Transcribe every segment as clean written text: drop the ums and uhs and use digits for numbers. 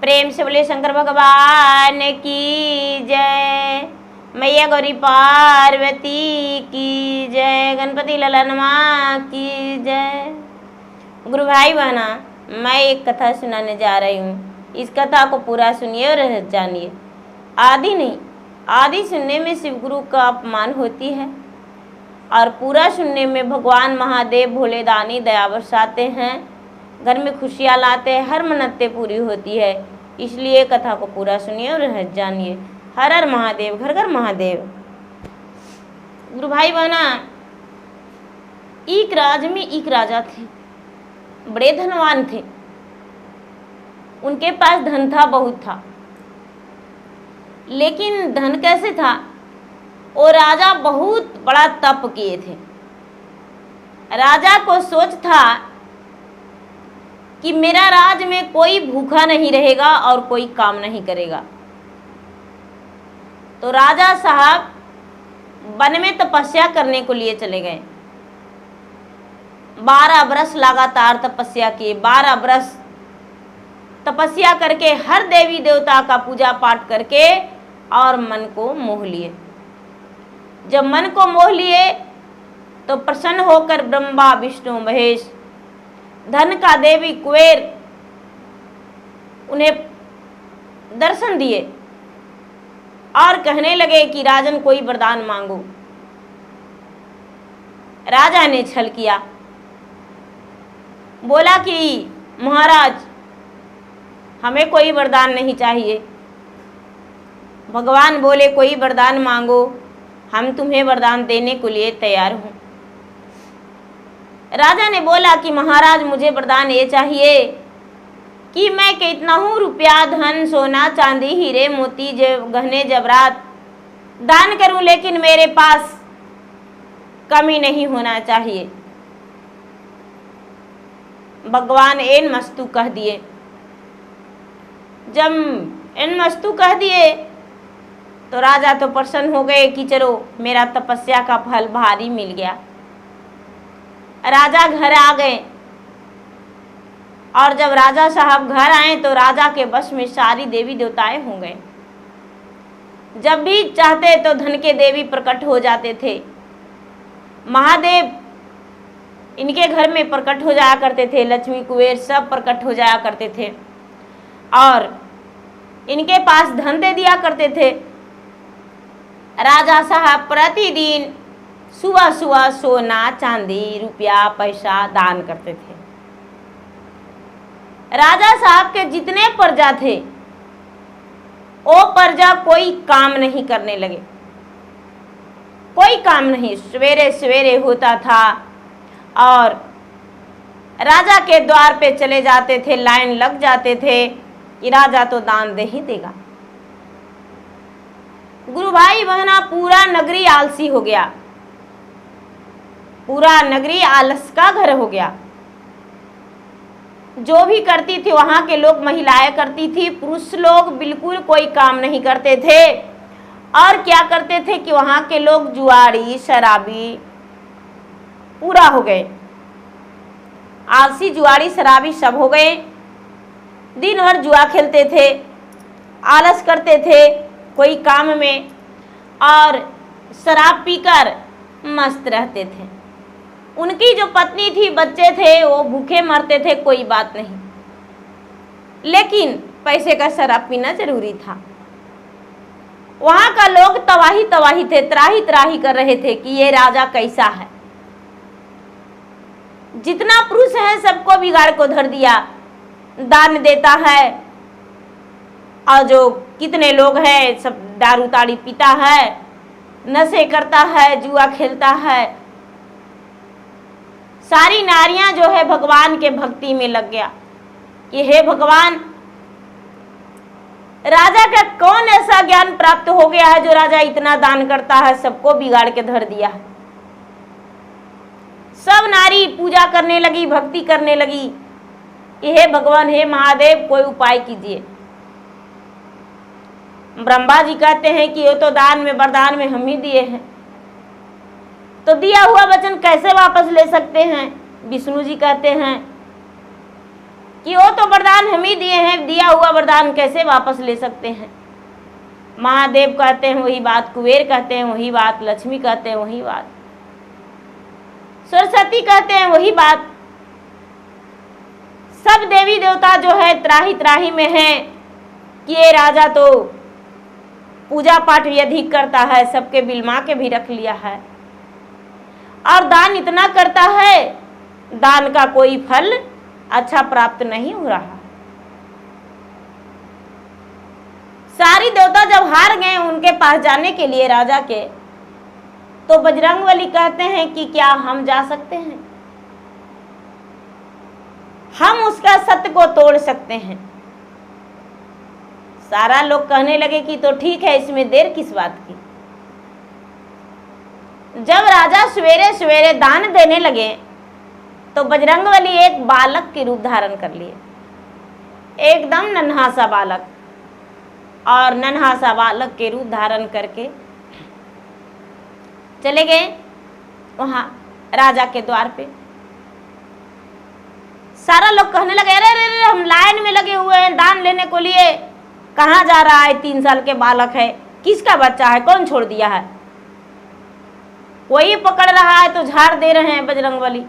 प्रेम से बोले शंकर भगवान की जय। मैया गौरी पार्वती की जय। गणपति ललनमा की जय। गुरु भाई बहना, मैं एक कथा सुनाने जा रही हूँ। इस कथा को पूरा सुनिए और जानिए। आदि नहीं, आदि सुनने में शिव गुरु का अपमान होती है और पूरा सुनने में भगवान महादेव भोले दानी दया बरसाते हैं, घर में खुशियाँ लाते हैं, हर मन्नतें पूरी होती है। इसलिए कथा को पूरा सुनिए और जानिए। हर हर महादेव, घर घर महादेव। गुरु भाई बहना, एक राज में एक राजा थे, बड़े धनवान थे। उनके पास धन था, बहुत था। लेकिन धन कैसे था? वो राजा बहुत बड़ा तप किए थे। राजा को सोच था कि मेरा राज में कोई भूखा नहीं रहेगा और कोई काम नहीं करेगा। तो राजा साहब वन में तपस्या करने को लिए चले गए। 12 बरस लगातार तपस्या किए। 12 बरस तपस्या करके हर देवी देवता का पूजा पाठ करके और मन को मोह लिए। जब मन को मोह लिए तो प्रसन्न होकर ब्रह्मा विष्णु महेश, धन का देवी कुबेर उन्हें दर्शन दिए और कहने लगे कि राजन कोई वरदान मांगो। राजा ने छल किया, बोला कि महाराज हमें कोई वरदान नहीं चाहिए। भगवान बोले कोई वरदान मांगो, हम तुम्हें वरदान देने के लिए तैयार हूँ। राजा ने बोला कि महाराज मुझे वरदान ये चाहिए कि मैं कितना हूँ रुपया धन सोना चांदी हीरे मोती गहने जवरात दान करूं, लेकिन मेरे पास कमी नहीं होना चाहिए। भगवान एन मस्तु कह दिए। जब एन मस्तु कह दिए तो राजा तो प्रसन्न हो गए कि चलो मेरा तपस्या का फल भारी मिल गया। राजा घर आ गए और जब राजा साहब घर आए तो राजा के वश में सारी देवी देवताएं हो गए। जब भी चाहते तो धन के देवी प्रकट हो जाते थे। महादेव इनके घर में प्रकट हो जाया करते थे, लक्ष्मी कुबेर सब प्रकट हो जाया करते थे और इनके पास धन दे दिया करते थे। राजा साहब प्रतिदिन सुबह सुबह सोना चांदी रुपया पैसा दान करते थे। राजा साहब के जितने प्रजा थे वो प्रजा कोई काम नहीं करने लगे, कोई काम नहीं। सवेरे सवेरे होता था और राजा के द्वार पे चले जाते थे, लाइन लग जाते थे कि राजा तो दान दे ही देगा। गुरु भाई बहना, पूरा नगरी आलसी हो गया, पूरा नगरी आलस का घर हो गया। जो भी करती थी वहां के लोग महिलाएं करती थी, पुरुष लोग बिल्कुल कोई काम नहीं करते थे। और क्या करते थे कि वहां के लोग जुआरी शराबी पूरा हो गए। आलसी जुआरी शराबी सब हो गए। दिन भर जुआ खेलते थे, आलस करते थे कोई काम में और शराब पीकर मस्त रहते थे। उनकी जो पत्नी थी बच्चे थे वो भूखे मरते थे, कोई बात नहीं, लेकिन पैसे का शराब पीना जरूरी था। वहां का लोग तबाही तबाही थे, त्राही त्राही कर रहे थे कि ये राजा कैसा है। जितना पुरुष है सबको बिगाड़ को धर दिया, दान देता है और जो कितने लोग हैं सब दारू ताड़ी पीता है, नशे करता है, जुआ खेलता है। सारी नारियां जो है भगवान के भक्ति में लग गया कि हे भगवान, राजा का कौन ऐसा ज्ञान प्राप्त हो गया है जो राजा इतना दान करता है, सबको बिगाड़ के धर दिया है। सब नारी पूजा करने लगी, भक्ति करने लगी कि हे भगवान, हे महादेव, कोई उपाय कीजिए। ब्रह्मा जी कहते हैं कि वो तो दान में वरदान में हम ही दिए हैं, तो दिया हुआ वचन कैसे वापस ले सकते हैं। विष्णु जी कहते हैं कि वो तो वरदान हम ही दिए हैं, दिया हुआ वरदान कैसे वापस ले सकते हैं? महादेव कहते हैं वही बात, कुबेर कहते हैं वही बात, लक्ष्मी कहते हैं वही बात, सरस्वती कहते हैं वही बात। सब देवी देवता जो है त्राही त्राही में हैं कि ये राजा तो पूजा पाठ भी अधिक करता है, सबके बिलमा के भी रख लिया है और दान इतना करता है, दान का कोई फल अच्छा प्राप्त नहीं हो रहा। सारी देवता जब हार गए उनके पास जाने के लिए राजा के, तो बजरंगबली कहते हैं कि क्या हम जा सकते हैं? हम उसका सत्य को तोड़ सकते हैं। सारा लोग कहने लगे कि तो ठीक है, इसमें देर किस बात की। जब राजा सवेरे सवेरे दान देने लगे तो बजरंगबली एक बालक के रूप धारण कर लिए, एकदम नन्हा सा बालक, और नन्हा सा बालक के रूप धारण करके चले गए वहां राजा के द्वार पे। सारा लोग कहने लगे अरे अरे हम लाइन में लगे हुए हैं दान लेने को लिए, कहाँ जा रहा है? 3 साल के बालक है, किसका बच्चा है, कौन छोड़ दिया है? कोई पकड़ रहा है तो झाड़ दे रहे हैं बजरंगबली,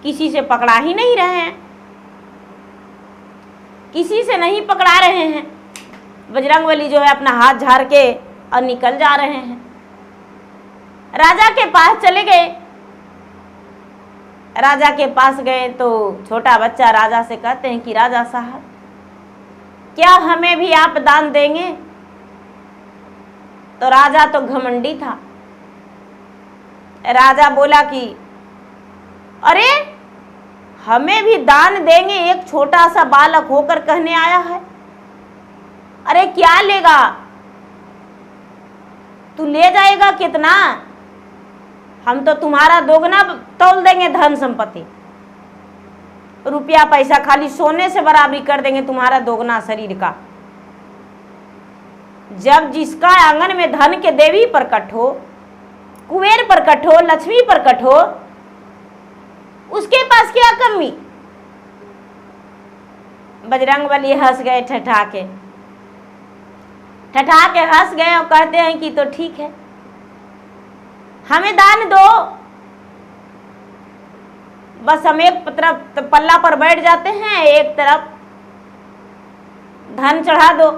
किसी से पकड़ा ही नहीं रहे हैं, किसी से नहीं पकड़ा रहे हैं। बजरंगबली जो है अपना हाथ झाड़ के और निकल जा रहे हैं। राजा के पास चले गए। राजा के पास गए तो छोटा बच्चा राजा से कहते हैं कि राजा साहब, क्या हमें भी आप दान देंगे? तो राजा तो घमंडी था। राजा बोला कि अरे हमें भी दान देंगे? एक छोटा सा बालक होकर कहने आया है। अरे क्या लेगा तू? ले जाएगा कितना? हम तो तुम्हारा दोगुना तौल देंगे धन संपत्ति, रुपया पैसा, खाली सोने से बराबरी कर देंगे तुम्हारा दोगुना शरीर का। जब जिसका आंगन में धन के देवी प्रकट हो, कुबेर प्रकट हो, लक्ष्मी प्रकट हो, उसके पास क्या कमी? बजरंगबली हंस गए, ठठा के हंस गए और कहते हैं कि तो ठीक है, हमें दान दो, बस हम एक तरफ पल्ला पर बैठ जाते हैं, एक तरफ धन चढ़ा दो।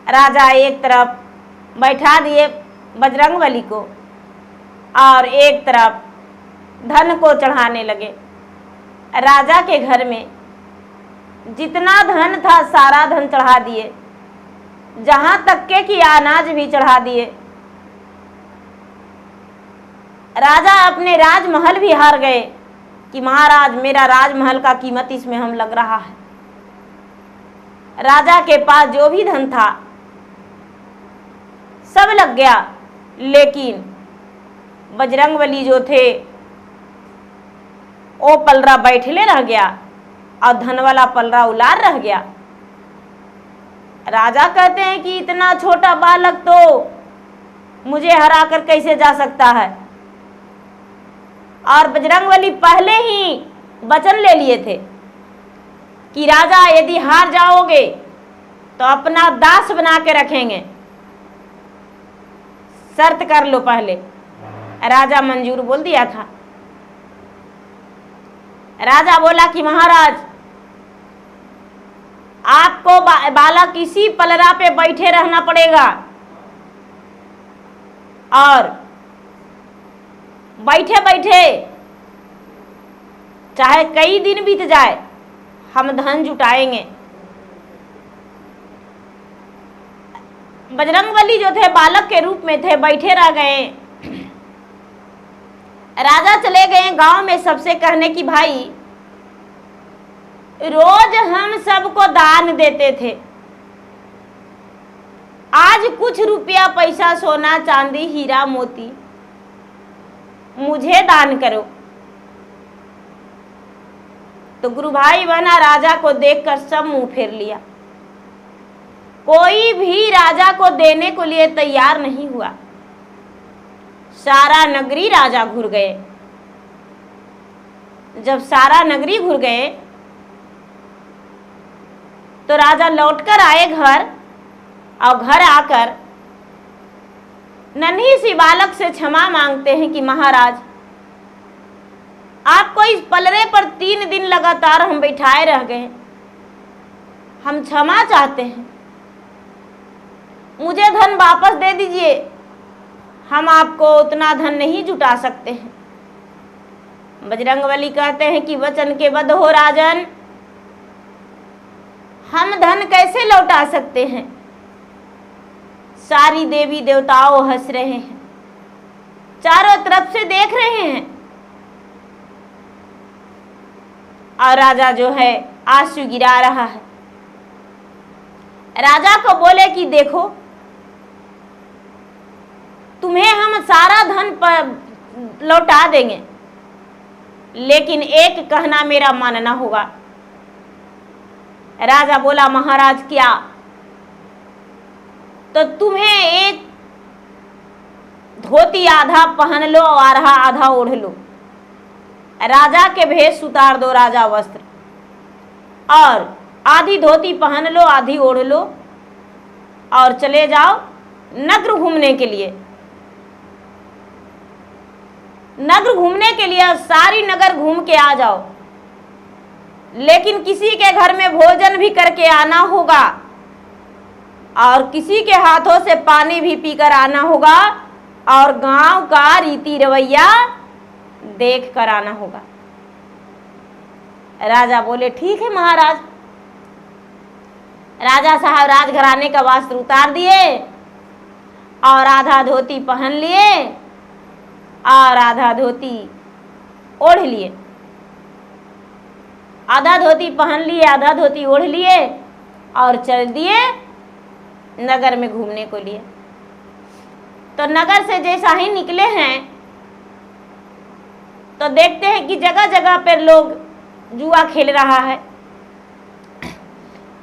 राजा एक तरफ बैठा दिए बजरंगबली को और एक तरफ धन को चढ़ाने लगे। राजा के घर में जितना धन था सारा धन चढ़ा दिए, जहां तक के कि अनाज भी चढ़ा दिए। राजा अपने राजमहल भी हार गए कि महाराज मेरा राजमहल का कीमत इसमें हम लग रहा है। राजा के पास जो भी धन था सब लग गया, लेकिन बजरंगबली जो थे वो पलरा बैठले रह गया और धन वाला पलरा उलार रह गया। राजा कहते हैं कि इतना छोटा बालक तो मुझे हरा कर कैसे जा सकता है? और बजरंगबली पहले ही वचन ले लिए थे कि राजा यदि हार जाओगे तो अपना दास बना के रखेंगे, शर्त कर लो पहले। राजा मंजूर बोल दिया था। राजा बोला कि महाराज आपको बालक इसी पलरा पे बैठे रहना पड़ेगा और बैठे बैठे चाहे कई दिन बीत जाए हम धन जुटाएंगे। बजरंगबली जो थे बालक के रूप में थे, बैठे रह गए। राजा चले गए गांव में सबसे कहने की भाई रोज हम सबको दान देते थे, आज कुछ रुपया पैसा सोना चांदी हीरा मोती मुझे दान करो। तो गुरु भाई बहना राजा को देखकर सब मुंह फेर लिया, कोई भी राजा को देने को लिए तैयार नहीं हुआ। सारा नगरी राजा घुर गए। जब सारा नगरी घुर गए तो राजा लौटकर आए घर, और घर आकर नन्ही सी बालक से क्षमा मांगते हैं कि महाराज, आपको इस पलड़े पर 3 दिन लगातार हम बैठाए रह गए, हम क्षमा चाहते हैं, मुझे धन वापस दे दीजिए, हम आपको उतना धन नहीं जुटा सकते हैं। बजरंगबली कहते हैं कि वचन के बद्ध हो राजन, हम धन कैसे लौटा सकते हैं? सारी देवी देवताओं हंस रहे हैं, चारों तरफ से देख रहे हैं, और राजा जो है आंसू गिरा रहा है। राजा को बोले कि देखो, तुम्हें हम सारा धन पर लौटा देंगे, लेकिन एक कहना मेरा मानना होगा। राजा बोला महाराज क्या? तो तुम्हें एक धोती आधा पहन लो और आधा ओढ़ लो, राजा के भेष उतार दो, राजा वस्त्र, और आधी धोती पहन लो आधी ओढ़ लो, और चले जाओ नगर घूमने के लिए। नगर घूमने के लिए सारी नगर घूम के आ जाओ, लेकिन किसी के घर में भोजन भी करके आना होगा, और किसी के हाथों से पानी भी पीकर आना होगा, और गांव का रीति रवैया देख कर आना होगा। राजा बोले ठीक है महाराज। राजा साहब राजघराने का वस्त्र उतार दिए, और आधा धोती पहन लिए और आधा धोती ओढ़ लिए, आधा धोती पहन लिए आधा धोती ओढ़ लिए, और चल दिए नगर में घूमने को लिए। तो नगर से जैसा ही निकले हैं तो देखते हैं कि जगह जगह पर लोग जुआ खेल रहा है,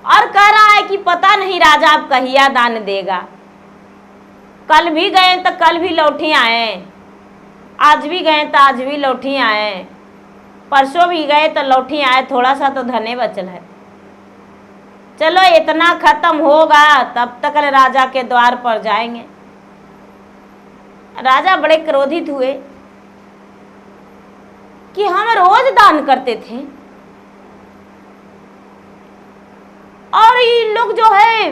और कह रहा है कि पता नहीं राजा अब कहिया दान देगा। कल भी गए तो कल भी लौटी आए, आज भी गए तो आज भी लौटी आए, परसों भी गए तो लौटी आए, थोड़ा सा तो धने बचल है। चलो इतना खत्म होगा तब तक राजा के द्वार पर जाएंगे। राजा बड़े क्रोधित हुए कि हम रोज दान करते थे, और ये लोग जो है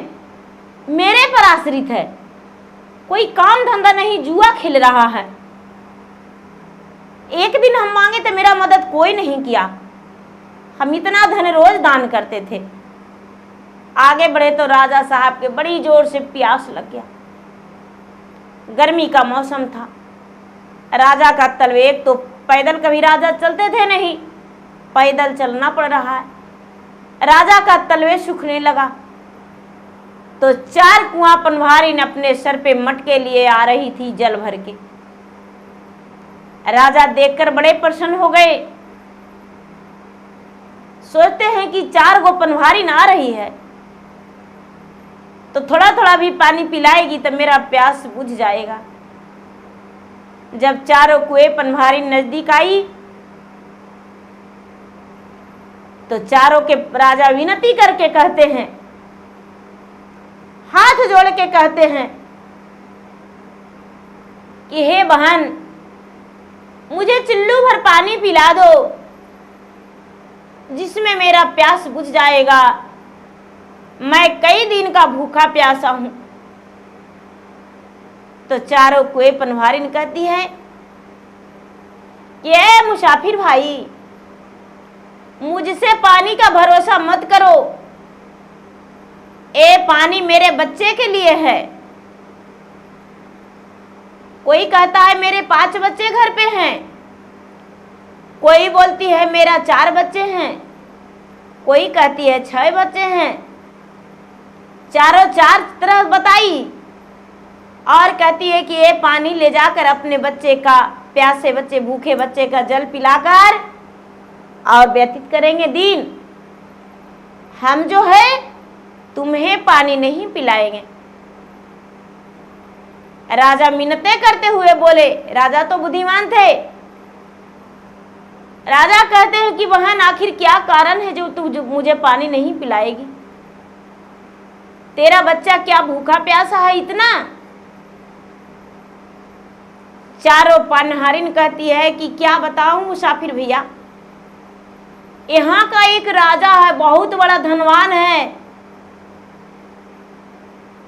मेरे पर आश्रित है, कोई काम धंधा नहीं, जुआ खेल रहा है। एक दिन हम मांगे तो मेरा मदद कोई नहीं किया, हम इतना धन रोज दान करते थे। आगे बढ़े तो राजा साहब के बड़ी जोर से प्यास लग गया, गर्मी का मौसम था। राजा का तलवेग, तो पैदल कभी राजा चलते थे नहीं, पैदल चलना पड़ रहा है। राजा का तलवे सूखने लगा, तो 4 कुआं पनवारिन अपने सर पे मटके लिए आ रही थी जल भर के। राजा देखकर बड़े प्रसन्न हो गए, सोचते हैं कि 4 गो पनवारिन आ रही है तो थोड़ा थोड़ा भी पानी पिलाएगी तो मेरा प्यास बुझ जाएगा। जब 4 कुएं पनवारिन नजदीक आई तो 4 के राजा विनती करके कहते हैं, हाथ जोड़ के कहते हैं कि हे बहन, मुझे चिल्लू भर पानी पिला दो जिसमें मेरा प्यास बुझ जाएगा, मैं कई दिन का भूखा प्यासा हूं। तो 4 कुएं पनवारिन कहती है कि ए मुसाफिर भाई, मुझसे पानी का भरोसा मत करो, ए पानी मेरे बच्चे के लिए है। कोई कहता है मेरे 5 बच्चे घर पे हैं, कोई बोलती है मेरा 4 बच्चे हैं, कोई कहती है 6 बच्चे हैं, चारों 4 तरह बताई, और कहती है कि ये पानी ले जाकर अपने बच्चे का, प्यासे बच्चे, भूखे बच्चे का जल पिलाकर और व्यतीत करेंगे दिन। हम जो है तुम्हें पानी नहीं पिलाएंगे। राजा मिन्नतें करते हुए बोले, राजा तो बुद्धिमान थे। राजा कहते हैं कि बहन, आखिर क्या कारण है जो तू मुझे पानी नहीं पिलाएगी? तेरा बच्चा क्या भूखा प्यासा है इतना? चारों पनहारिन कहती है कि क्या बताऊं मुसाफिर भैया, यहाँ का एक राजा है, बहुत बड़ा धनवान है।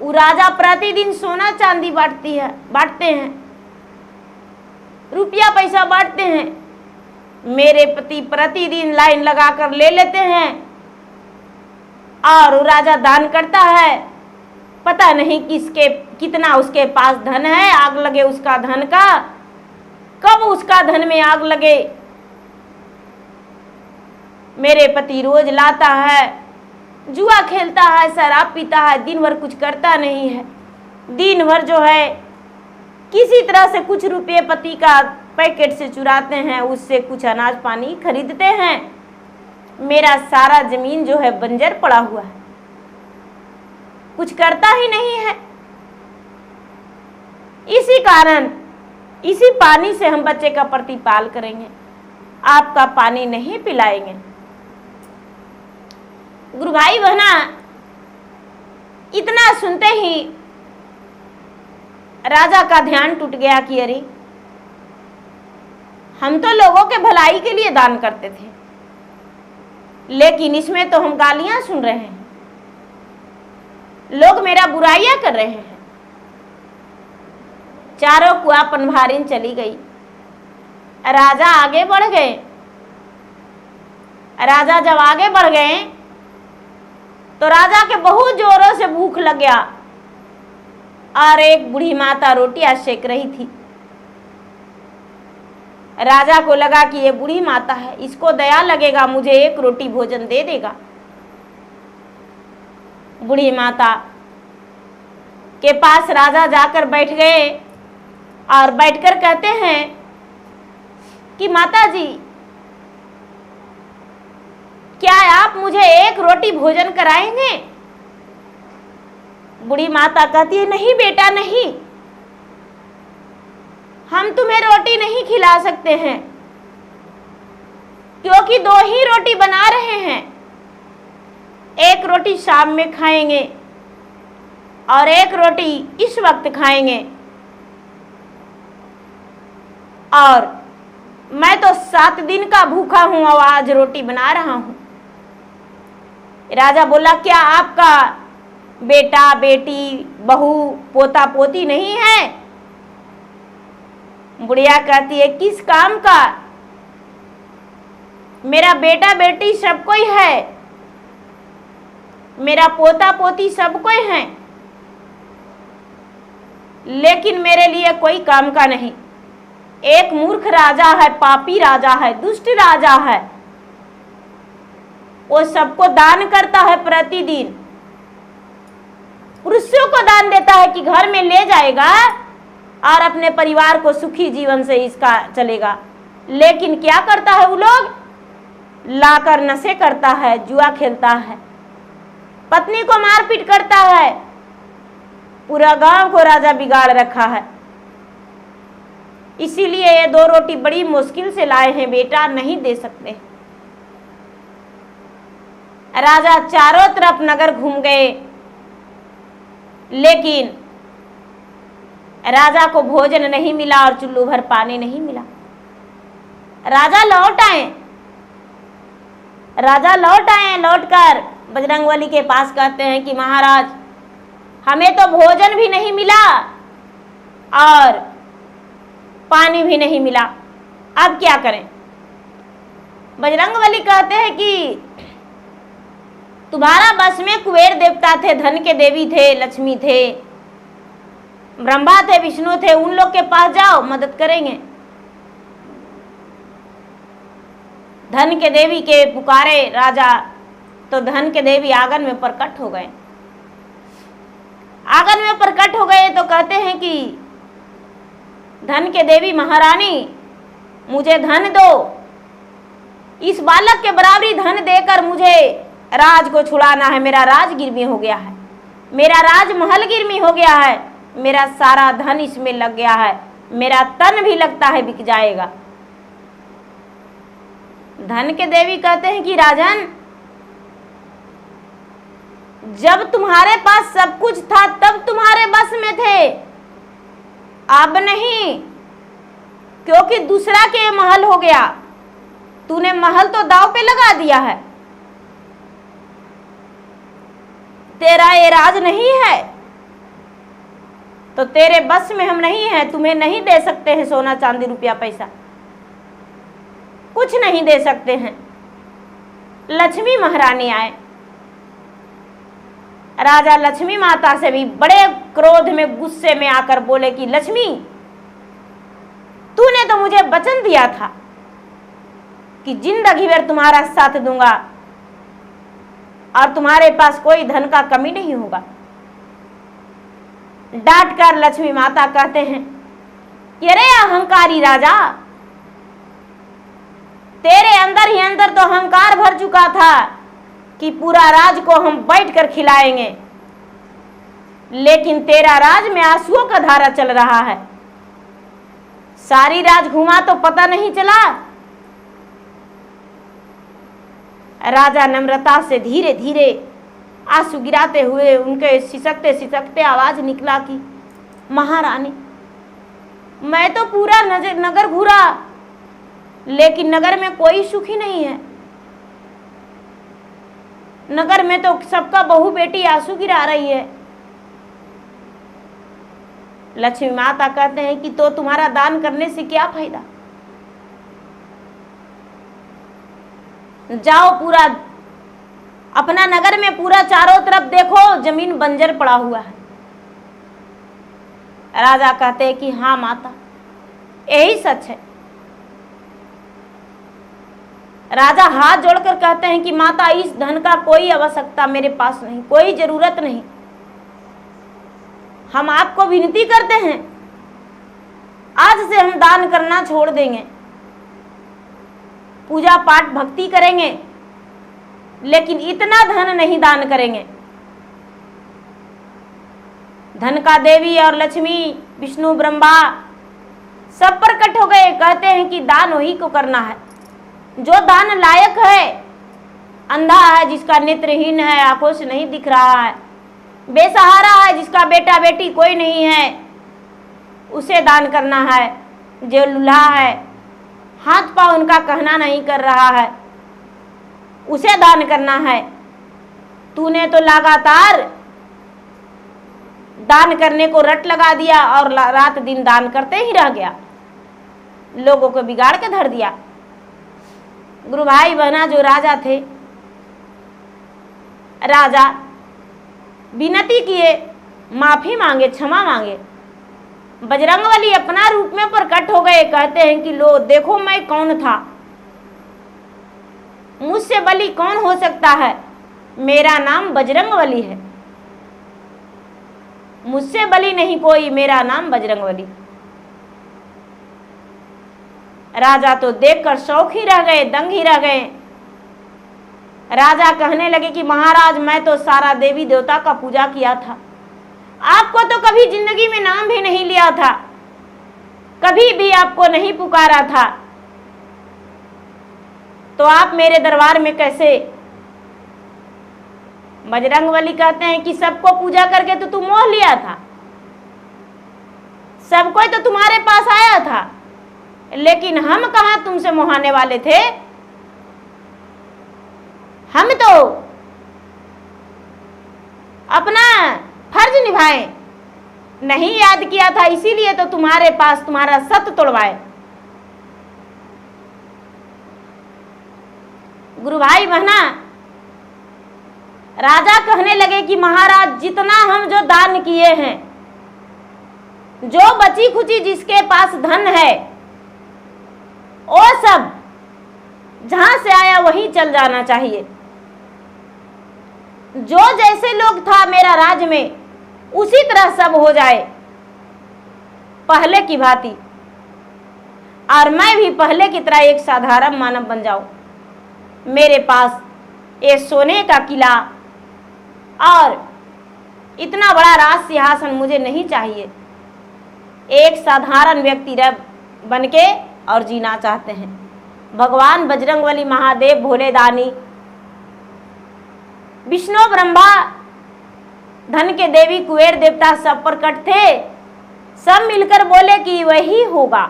वो राजा प्रतिदिन सोना चांदी बांटते हैं, रुपया पैसा बांटते हैं। मेरे पति प्रतिदिन लाइन लगाकर ले लेते हैं और वो राजा दान करता है। पता नहीं कितना उसके पास धन है, आग लगे उसका धन का, कब उसका धन में आग लगे। मेरे पति रोज लाता है, जुआ खेलता है, शराब पीता है, दिन भर कुछ करता नहीं है। दिन भर जो है किसी तरह से कुछ रुपये पति का पैकेट से चुराते हैं, उससे कुछ अनाज पानी खरीदते हैं। मेरा सारा जमीन जो है बंजर पड़ा हुआ है, कुछ करता ही नहीं है। इसी कारण इसी पानी से हम बच्चे का प्रतिपाल करेंगे, आपका पानी नहीं पिलाएंगे। गुरु भाई बहना, इतना सुनते ही राजा का ध्यान टूट गया कि अरे हम तो लोगों के भलाई के लिए दान करते थे, लेकिन इसमें तो हम गालियां सुन रहे हैं, लोग मेरा बुराइयां कर रहे हैं। चारों कुआ पनहारिन चली गई, राजा आगे बढ़ गए। राजा जब आगे बढ़ गए तो राजा के बहुत जोरों से भूख लग गया और एक बूढ़ी माता रोटियां सेक रही थी। राजा को लगा कि ये बूढ़ी माता है, इसको दया लगेगा, मुझे एक रोटी भोजन दे देगा। बूढ़ी माता के पास राजा जाकर बैठ गए और बैठकर कहते हैं कि माता जी, क्या आप मुझे एक रोटी भोजन कराएंगे? बूढ़ी माता कहती है, नहीं बेटा नहीं, हम तुम्हें रोटी नहीं खिला सकते हैं, क्योंकि 2 ही रोटी बना रहे हैं। एक रोटी शाम में खाएंगे और एक रोटी इस वक्त खाएंगे, और मैं तो 7 दिन का भूखा हूं और आज रोटी बना रहा हूं। राजा बोला, क्या आपका बेटा बेटी बहू पोता पोती नहीं है? बुढ़िया कहती है, किस काम का? मेरा बेटा बेटी सब कोई है, मेरा पोता पोती सब कोई है, लेकिन मेरे लिए कोई काम का नहीं। एक मूर्ख राजा है, पापी राजा है, दुष्ट राजा है, वो सबको दान करता है, प्रतिदिन पुरुषों को दान देता है कि घर में ले जाएगा और अपने परिवार को सुखी जीवन से इसका चलेगा। लेकिन क्या करता है वो लोग? लाकर नशे करता है, जुआ खेलता है, पत्नी को मारपीट करता है, पूरा गांव को राजा बिगाड़ रखा है। इसीलिए ये 2 रोटी बड़ी मुश्किल से लाए हैं बेटा, नहीं दे सकते। राजा चारों तरफ नगर घूम गए, लेकिन राजा को भोजन नहीं मिला और चुल्लू भर पानी नहीं मिला। राजा लौट आए, लौटकर बजरंगबली के पास कहते हैं कि महाराज, हमें तो भोजन भी नहीं मिला और पानी भी नहीं मिला, अब क्या करें? बजरंगबली कहते हैं कि तुम्हारा बस में कुबेर देवता थे, धन के देवी थे, लक्ष्मी थे, ब्रह्मा थे, विष्णु थे, उन लोग के पास जाओ, मदद करेंगे। धन के देवी के पुकारे राजा, तो धन के देवी आंगन में प्रकट हो गए। आंगन में प्रकट हो गए तो कहते हैं कि धन के देवी महारानी, मुझे धन दो, इस बालक के बराबरी धन देकर मुझे राज को छुड़ाना है। मेरा राज गिरमी हो गया है, मेरा राजमहल गिरमी हो गया है, मेरा सारा धन इसमें लग गया है, मेरा तन भी लगता है बिक जाएगा। धन के देवी कहते हैं कि राजन, जब तुम्हारे पास सब कुछ था तब तुम्हारे बस में थे, अब नहीं, क्योंकि दूसरा के ये महल हो गया। तूने महल तो दांव पे लगा दिया है, तेरा ये राज नहीं है तो तेरे बस में हम नहीं है, तुम्हें नहीं दे सकते हैं सोना चांदी रुपया पैसा, कुछ नहीं दे सकते हैं। लक्ष्मी महारानी आए, राजा लक्ष्मी माता से भी बड़े क्रोध में गुस्से में आकर बोले कि लक्ष्मी, तूने तो मुझे वचन दिया था कि जिंदगी भर तुम्हारा साथ दूंगा और तुम्हारे पास कोई धन का कमी नहीं होगा। डांट कर लक्ष्मी माता कहते हैं कि अरे अहंकारी राजा, तेरे अंदर ही अंदर तो अहंकार भर चुका था कि पूरा राज को हम बैठ कर खिलाएंगे, लेकिन तेरा राज में आंसुओं का धारा चल रहा है। सारी राज घुमा तो पता नहीं चला। राजा नम्रता से धीरे धीरे आंसू गिराते हुए उनके सिसकते सिसकते आवाज निकला कि महारानी, मैं तो पूरा नगर घूरा, लेकिन नगर में कोई सुखी नहीं है। नगर में तो सबका बहू बेटी आंसू गिरा रही है। लक्ष्मी माता कहते हैं कि तो तुम्हारा दान करने से क्या फायदा, जाओ पूरा अपना नगर में पूरा चारों तरफ देखो, जमीन बंजर पड़ा हुआ है। राजा कहते हैं कि हाँ माता, यही सच है। राजा हाथ जोड़कर कहते हैं कि माता, इस धन का कोई आवश्यकता मेरे पास नहीं, कोई जरूरत नहीं। हम आपको विनती करते हैं, आज से हम दान करना छोड़ देंगे, पूजा पाठ भक्ति करेंगे, लेकिन इतना धन नहीं दान करेंगे। धन का देवी और लक्ष्मी, विष्णु, ब्रह्मा सब प्रकट हो गए। कहते हैं कि दान वही को करना है जो दान लायक है। अंधा है जिसका नेत्रहीन है, आंखों से नहीं दिख रहा है, बेसहारा है जिसका बेटा बेटी कोई नहीं है, उसे दान करना है। जो लूल्हा है, हाथ पांव उनका कहना नहीं कर रहा है, उसे दान करना है। तूने तो लगातार दान करने को रट लगा दिया और रात दिन दान करते ही रह गया, लोगों को बिगाड़ के धर दिया। गुरु भाई बहना जो राजा थे, राजा विनती किए, माफी मांगे, क्षमा मांगे। बजरंगबली अपना रूप में प्रकट हो गए। कहते हैं कि लो देखो मैं कौन था, मुझसे बली कौन हो सकता है, मेरा नाम बजरंगबली है, मुझसे बली नहीं कोई, मेरा नाम बजरंगबली। राजा तो देखकर शौक ही रह गए, दंग ही रह गए। राजा कहने लगे कि महाराज, मैं तो सारा देवी देवता का पूजा किया था, आपको तो कभी जिंदगी में नाम भी नहीं लिया था, कभी भी आपको नहीं पुकारा था, तो आप मेरे दरबार में कैसे? बजरंगबली कहते हैं कि सबको पूजा करके तो तुम मोह लिया था, सब कोई तो तुम्हारे पास आया था, लेकिन हम कहाँ तुमसे मोहाने वाले थे। हम तो अपना फर्ज निभाए, नहीं याद किया था, इसीलिए तो तुम्हारे पास तुम्हारा सत तोड़वाए। गुरु भाई बहना, राजा कहने लगे कि महाराज, जितना हम जो दान किए हैं, जो बची खुची जिसके पास धन है, वो सब जहां से आया वहीं चल जाना चाहिए। जो जैसे लोग था मेरा राज में, उसी तरह सब हो जाए पहले की भांति, और मैं भी पहले की तरह एक साधारण मानव बन जाऊं। मेरे पास ये सोने का किला और इतना बड़ा राज सिंहासन मुझे नहीं चाहिए। एक साधारण व्यक्ति बन के और जीना चाहते हैं। भगवान बजरंगबली, महादेव, भोले दानी, विष्णु, ब्रह्मा धन के देवी कुबेर देवता सब प्रकट थे। सब मिलकर बोले कि वही होगा,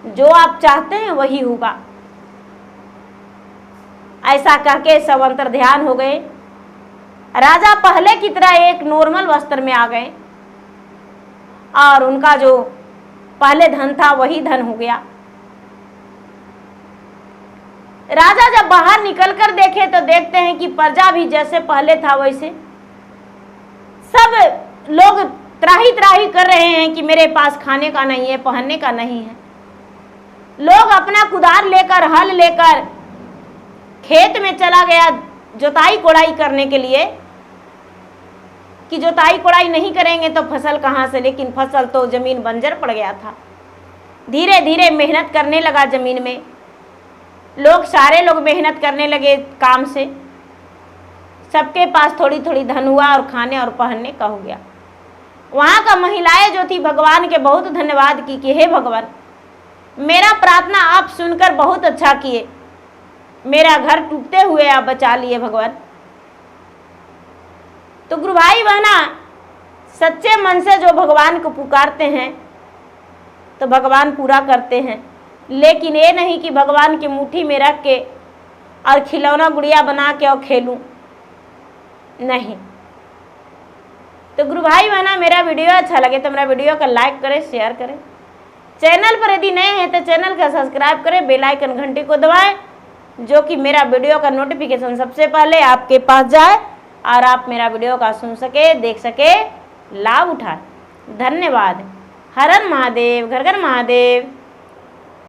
जो आप चाहते हैं वही होगा। ऐसा कह के सब अंतर ध्यान हो गए। राजा पहले की तरह एक नॉर्मल वस्त्र में आ गए और उनका जो पहले धन था वही धन हो गया। राजा जब बाहर निकलकर देखे तो देखते हैं कि प्रजा भी जैसे पहले था वैसे सब लोग त्राही त्राही कर रहे हैं कि मेरे पास खाने का नहीं है, पहनने का नहीं है। लोग अपना कुदार लेकर, हल लेकर खेत में चला गया जोताई कोड़ाई करने के लिए कि जोताई कोड़ाई नहीं करेंगे तो फसल कहाँ से, लेकिन फसल तो जमीन बंजर पड़ गया था। धीरे धीरे मेहनत करने लगा जमीन में, सारे लोग मेहनत करने लगे काम से। सबके पास थोड़ी थोड़ी धन हुआ और खाने और पहनने का हो गया। वहाँ का महिलाएं जो थी भगवान के बहुत धन्यवाद की कि हे भगवान, मेरा प्रार्थना आप सुनकर बहुत अच्छा किए, मेरा घर टूटते हुए आप बचा लिए भगवान। तो गुरु भाई बहना, सच्चे मन से जो भगवान को पुकारते हैं तो भगवान पूरा करते हैं। लेकिन ये नहीं कि भगवान की मुट्ठी में रख के और खिलौना गुड़िया बना के और खेलूं, नहीं। तो गुरु भाई बहना, मेरा वीडियो अच्छा लगे तो मेरा वीडियो का लाइक करें, शेयर करें। चैनल पर यदि नए हैं तो चैनल का सब्सक्राइब करें, बेल आइकन घंटी को दबाएं, जो कि मेरा वीडियो का नोटिफिकेशन सबसे पहले आपके पास जाए और आप मेरा वीडियो का सुन सके, देख सके, लाभ उठाए। धन्यवाद। हर हर महादेव, घर घर महादेव।